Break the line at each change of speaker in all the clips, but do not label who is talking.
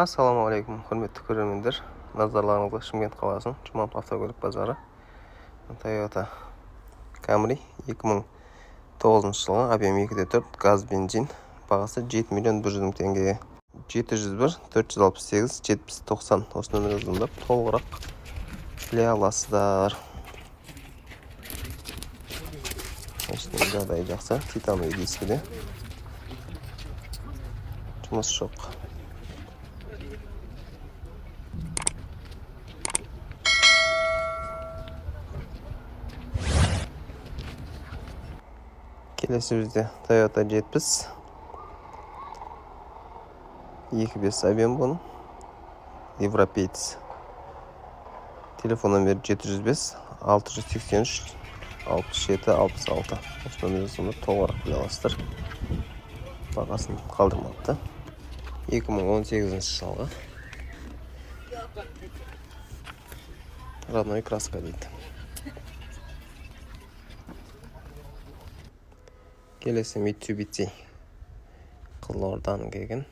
Ассалаумағалейкум, құрметті көрермендер. Назарларыңызға Шымкент қаласының Жұмамат автокөлік базары. Toyota Camry 2009 жылғы объем 2.4 газ бензин. Бағасы 7 миллион 100 мың теңге. 701 468 70 90 осы нөмірге звондап толығырақ біле аласыздар. Жағдайы жақсы, титановый дискіде. Жұмыс жоқ. Келесі бізде Toyota 70 2.5 объем бұның. Европеец. Телефон номер 705 683 67 66. Осы нөмірге звондап толығырақ біле аласыздар. Бағасын қалдырмапты. 2018 жылғы. Родной краска дейді. Келесі Mitsubishi Қызылорданың келген.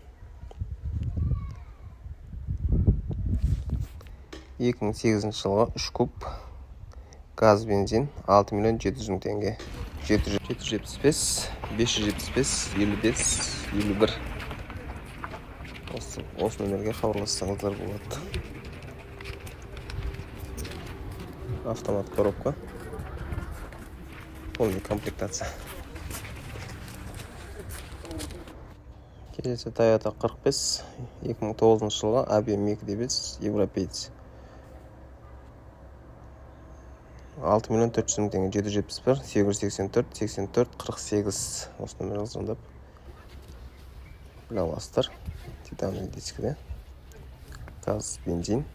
2008 жылғы 3 куб газ бензин 6 миллион 700 мың теңге. 775 575 55 51. Осы нөмерге хабарлассаңыздар болады. Автомат коробка. Полный комплектация. Келесі Toyota 45 2009 жылғы объем 2.5 Европеец. 6 миллион 400 мың теңге. 771 884 84 48. Осы нөмірге звондап біле аласыздар. Титановый дискіде. Газ бензин.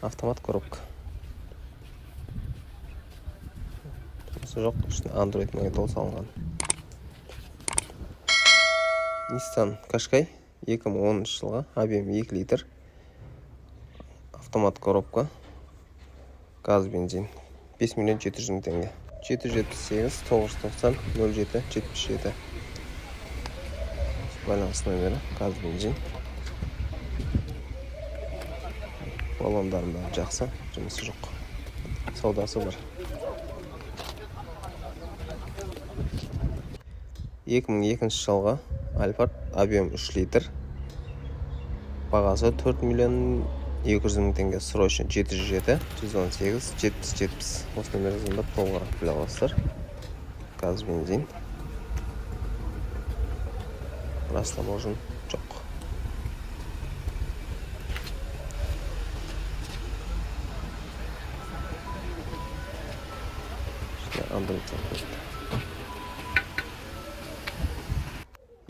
Автомат коробка. Жоқ, ішіне Android магнитол салынған. Nissan Qashqai 2010 жылғы объем 2 литр. Автомат коробка. Газ бензин. 5 миллион 700 мың теңге. 778 990 07 77. Байланыс нөмірі. Газ бензин. Баллондарын бәрі жақсы. Жұмысы жоқ. Саудасы бар. 2002 жылғы Alphard объем 3 литр. Бағасы 4 миллион 200 мың теңге. Срочно 707 118 70 70. Осы нөмірге звондап толығырақ біле аласыздар. Газ бензин. Растаможен жоқ. Android сатылды.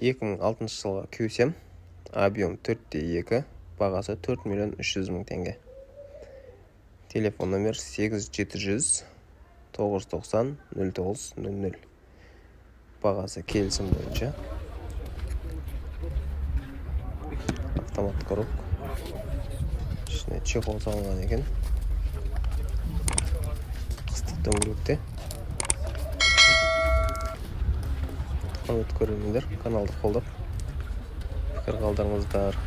2006 жылғы Q7 объем 4.2, бағасы 4 миллион 300 мың теңге. Телефон номер 8700 990 0900. Бағасы келісім бойынша. Автомат коробка. Ішіне чехол салынған екен. Қыстық дөңгелекте. Құрметті көрермендер, каналды қолдап пікір қалдырыңыздар.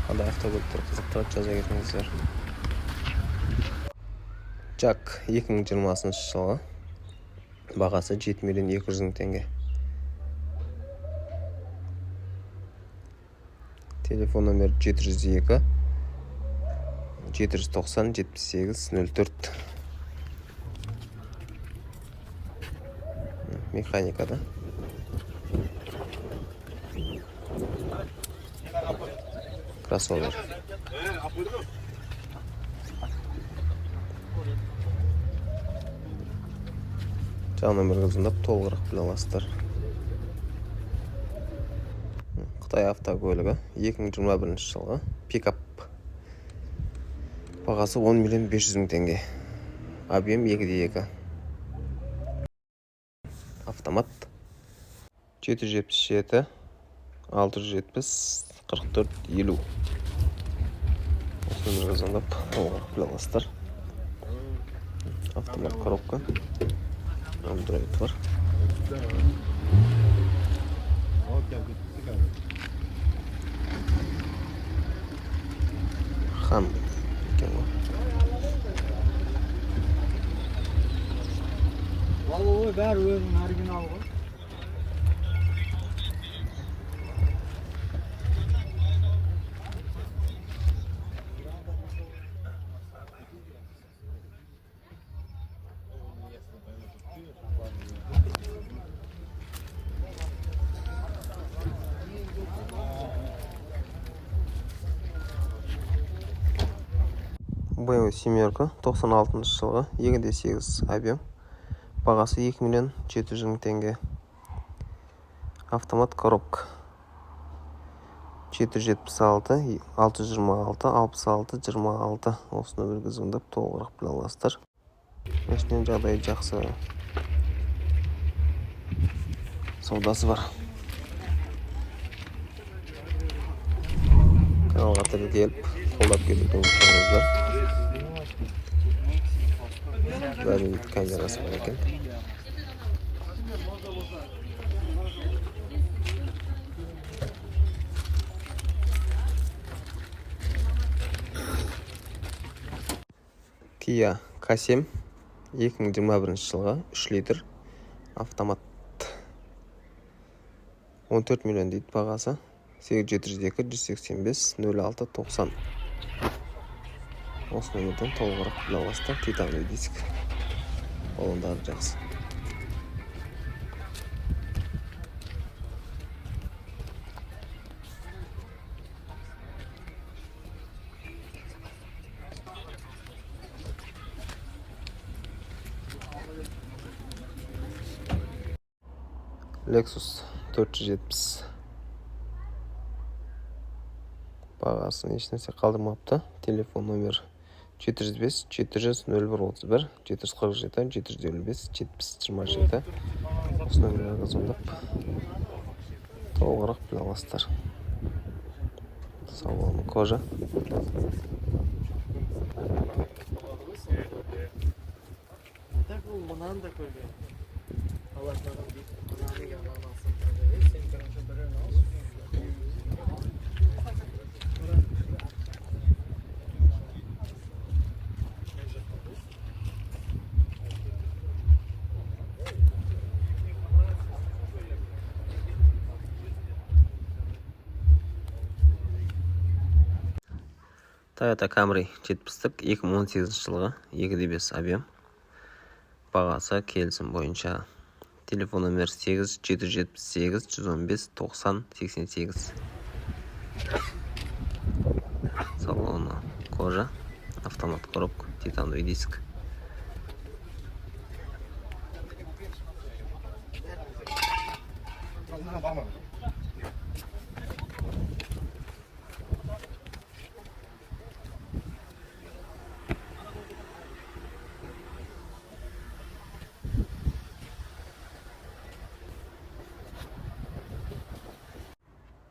Қандай автокөліктер қызықтырады жаза кетіңіздер. JAC 2020 жылғы. Бағасы 7 миллион 200 мың теңге. Телефон номер 702 790 78 04. Механикада. Кроссовер. Жаңа нөмірге звондап толығырақ біле аласыздар. Қытай автокөлігі 2021 жылғы пикап. Бағасы 10 миллион 500 мың теңге. Объем 2.2. Автомат. 777 670 44 50. Осы нөмірге звондап толығырақ біле аласыздар. Автомат коробка. Android var. Ham ekan bu.
Vallahi bari özünün orijinal bu.
BMW семерка 96-жылғы 2.8 объем. Бағасы 2.700.000 теңге. Автомат коробка. 776 626 66 26 осы нөмірге звондап толығырақ біле аласыздар. Мәшінен жағдайы жақсы. Саудасы бар. Каналға келіп, қолдап келуді ұмытпаңыздар. Бәрін камерасы бар екен. Kia K7 2021 жылға 3 литр автомат. 14 миллион дейді бағасы. 8702 185 06 90. Осы нөмірден толығырақ біле аласыздар. Титановый диск. Балондары жақсы. Lexus 470. Бағасын ешнәрсе қалдырмапты. Телефон номер 405 400 0131 747 755 70 27. Осы нөмірге звондап толығырақ біле аласыздар. Салон кожа.
Так бұл мұнан да көрген.
Toyota Camry 70-тік 2018 жылғы 2.5 объем. Бағасы келісім бойынша. Телефон номер 8 778 115 90 88. Салоны кожа, автомат коробка, титановый диск.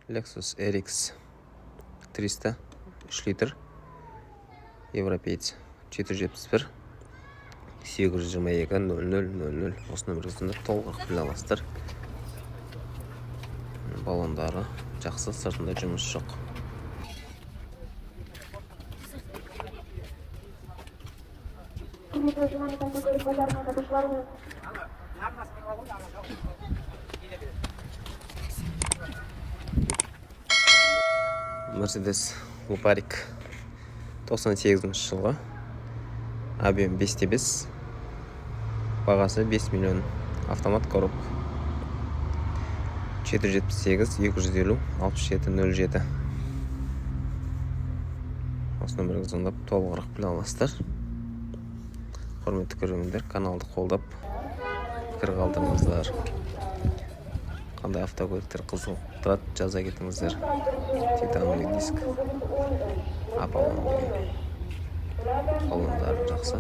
Lexus RX 300 3 литр. Европейц 471 822 0000. Осы нөмірге толығырақ біле аласыздар. Балондары жақсы, сыртында жұмыс жоқ. Mercedes Luparik 98 жылғы объем 5.5. Бағасы 5 миллион. Автомат коробка. 478 250 67 07. Осы нөмірге звондап толығырақ біле аласыздар. Құрметті көрермендер, каналды қолдап пікір қалдырыңыздар. Қандай автокөліктер қызықтырады, жаза кетіңіздер. Титановый диск. Аполлон деген. Балондары жақсы.